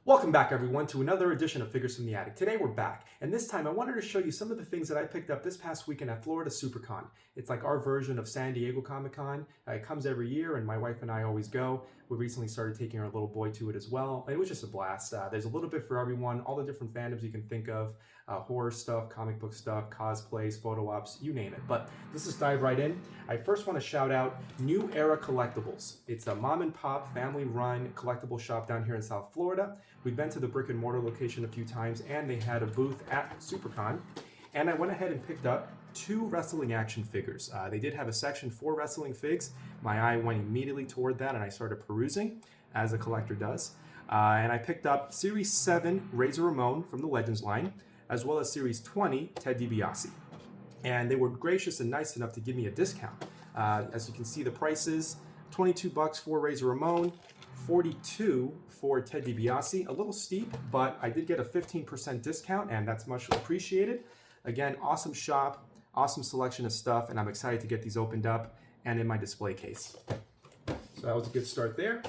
Welcome back everyone to another edition of Figures from the Attic. Today we're back, and this time I wanted to show you some of the things that I picked up this past weekend at Florida Supercon. It's like our version of San Diego Comic-Con. It comes every year and my wife and I always go. We recently started taking our little boy to it as well. It was just a blast. There's a little bit for everyone, all the different fandoms you can think of, horror stuff, comic book stuff, cosplays, photo ops, you name it. But let's just dive right in. I first want to shout out New Era Collectibles. It's a mom and pop family run collectible shop down here in South Florida. We've been to the brick and mortar location a few times and they had a booth at Supercon. And I went ahead and picked up 2 wrestling action figures. They did have a section for wrestling figs. My eye went immediately toward that and I started perusing, as a collector does. And I picked up Series 7 Razor Ramon from the Legends line, as well as Series 20 Ted DiBiase. And they were gracious and nice enough to give me a discount. As you can see, the prices, $22 for Razor Ramon, $42 for Ted DiBiase. A little steep, but I did get a 15% discount and that's much appreciated. Again, awesome shop, awesome selection of stuff, and I'm excited to get these opened up and in my display case. So that was a good start there.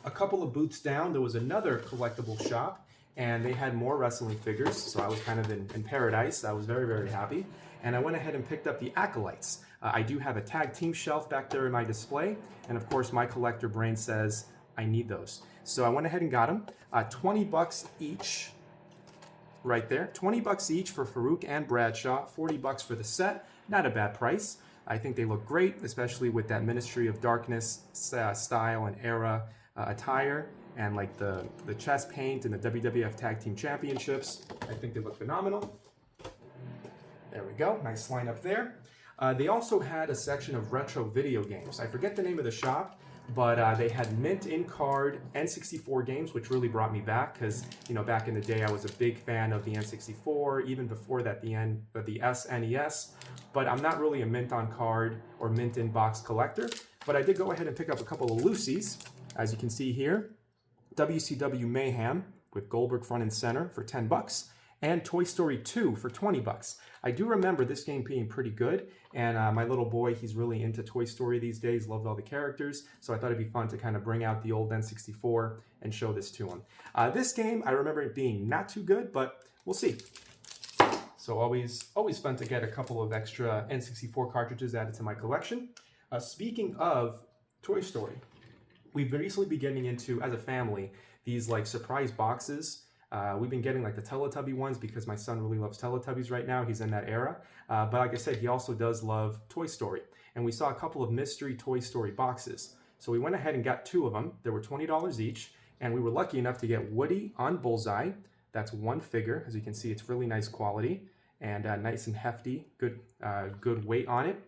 A couple of booths down, there was another collectible shop and they had more wrestling figures, so I was kind of in paradise. I was very, very happy. And I went ahead and picked up the Acolytes. I do have a tag team shelf back there in my display, and of course my collector brain says I need those. So I went ahead and got them. 20 bucks each, right there. 20 bucks each for Farouk and Bradshaw, 40 bucks for the set. Not a bad price. I think they look great, especially with that Ministry of Darkness style and era attire, and like the chest paint and the WWF Tag Team Championships. I think they look phenomenal. There we go, nice line up there. They also had a section of retro video games. I forget the name of the shop, but they had mint in card N64 games, which really brought me back because, you know, back in the day I was a big fan of the N64, even before that the SNES, but I'm not really a mint on card or mint in box collector. But I did go ahead and pick up a couple of loosies, as you can see here. WCW Mayhem with Goldberg front and center for 10 bucks. And Toy Story 2 for 20 bucks. I do remember this game being pretty good, and my little boy, he's really into Toy Story these days, loved all the characters, so I thought it'd be fun to kind of bring out the old N64 and show this to him. This game, I remember it being not too good, but we'll see. So always fun to get a couple of extra N64 cartridges added to my collection. Speaking of Toy Story, we've recently been getting into, as a family, these like surprise boxes. We've been getting like the Teletubby ones because my son really loves Teletubbies right now. He's in that era. But like I said, he also does love Toy Story. And we saw a couple of mystery Toy Story boxes. So we went ahead and got 2 of them. They were $20 each. And we were lucky enough to get Woody on Bullseye. That's 1 figure. As you can see, it's really nice quality and nice and hefty. Good weight on it.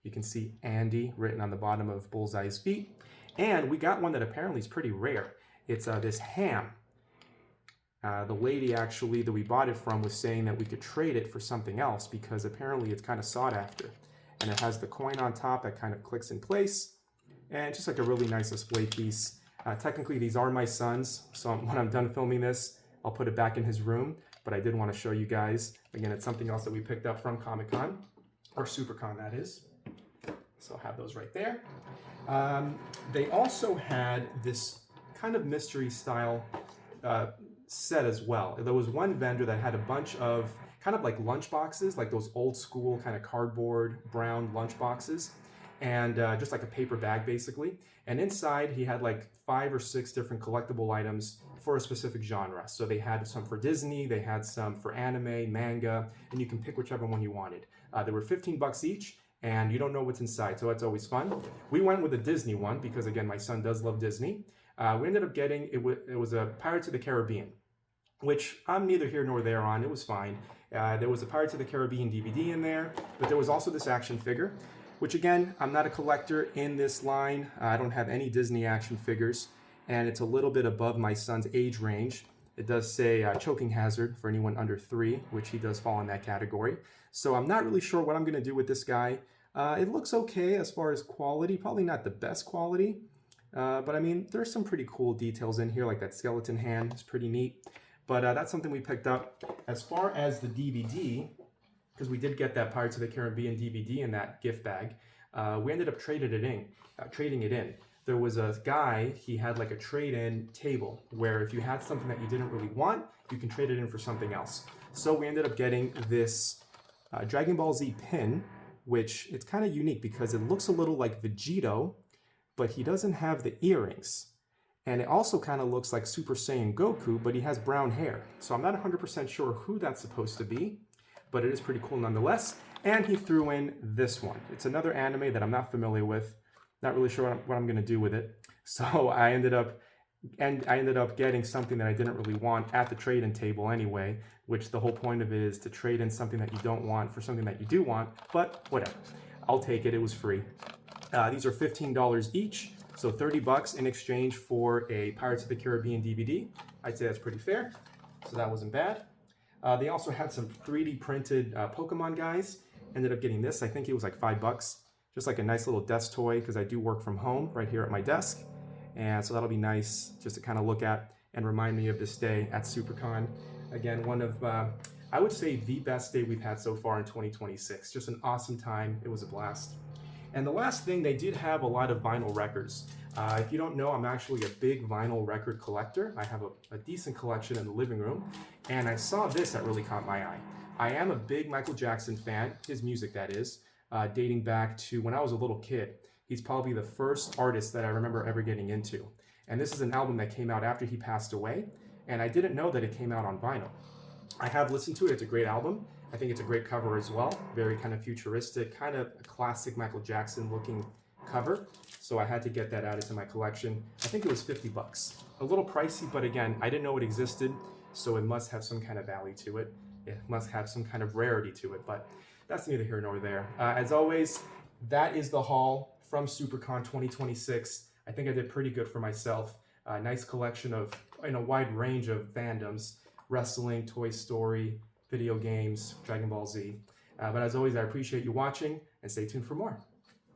You can see Andy written on the bottom of Bullseye's feet. And we got one that apparently is pretty rare. It's this ham. The lady actually that we bought it from was saying that we could trade it for something else because apparently it's kind of sought after. And it has the coin on top that kind of clicks in place. And just like a really nice display piece. Technically these are my son's, so when I'm done filming this, I'll put it back in his room. But I did want to show you guys. Again, it's something else that we picked up from Comic-Con, or Supercon that is. So I'll have those right there. They also had this kind of mystery style set as well. There was one vendor that had a bunch of kind of like lunch boxes, like those old school kind of cardboard brown lunch boxes, and just like a paper bag basically. And inside he had like 5 or 6 different collectible items for a specific genre. So they had some for Disney, they had some for anime, manga, and you can pick whichever one you wanted. They were 15 bucks each, and you don't know what's inside, so that's always fun. We went with a Disney one because again, my son does love Disney. We ended up getting, it was a Pirates of the Caribbean, which I'm neither here nor there on. It was fine. There was a Pirates of the Caribbean DVD in there, but there was also this action figure, which again, I'm not a collector in this line. I don't have any Disney action figures, and it's a little bit above my son's age range. It does say choking hazard for anyone under 3, which he does fall in that category. So I'm not really sure what I'm gonna do with this guy. It looks okay as far as quality, probably not the best quality, but I mean, there's some pretty cool details in here, like that skeleton hand is pretty neat. But that's something we picked up. As far as the DVD, because we did get that Pirates of the Caribbean DVD in that gift bag, we ended up trading it in. there was a guy, he had like a trade-in table where if you had something that you didn't really want, you can trade it in for something else. So we ended up getting this Dragon Ball Z pin, which it's kind of unique because it looks a little like Vegito, but he doesn't have the earrings. And it also kind of looks like Super Saiyan Goku, but he has brown hair. So I'm not 100% sure who that's supposed to be, but it is pretty cool nonetheless. And he threw in this one. It's another anime that I'm not familiar with. Not really sure what I'm going to do with it. So I ended up getting something that I didn't really want at the trade-in table anyway, which the whole point of it is to trade in something that you don't want for something that you do want, but whatever. I'll take it. It was free. These are $15 each. So $30 in exchange for a Pirates of the Caribbean DVD. I'd say that's pretty fair. So that wasn't bad. They also had some 3D printed Pokemon guys. Ended up getting this. I think it was like $5. Just like a nice little desk toy because I do work from home right here at my desk. And so that'll be nice just to kind of look at and remind me of this day at Supercon. Again, one of, I would say the best day we've had so far in 2026. Just an awesome time. It was a blast. And the last thing, they did have a lot of vinyl records. If you don't know, I'm actually a big vinyl record collector. I have a decent collection in the living room. And I saw this that really caught my eye. I am a big Michael Jackson fan, his music that is, dating back to when I was a little kid. He's probably the first artist that I remember ever getting into. And this is an album that came out after he passed away. And I didn't know that it came out on vinyl. I have listened to it. It's a great album. I think it's a great cover as well. Very kind of futuristic, kind of a classic Michael Jackson looking cover. So I had to get that added to my collection. I think it was $50. A little pricey, but again, I didn't know it existed. So it must have some kind of value to it. It must have some kind of rarity to it, but that's neither here nor there. As always, that is the haul from Supercon 2026. I think I did pretty good for myself. A nice collection of, a wide range of fandoms: wrestling, Toy Story, video games, Dragon Ball Z. But as always, I appreciate you watching and stay tuned for more.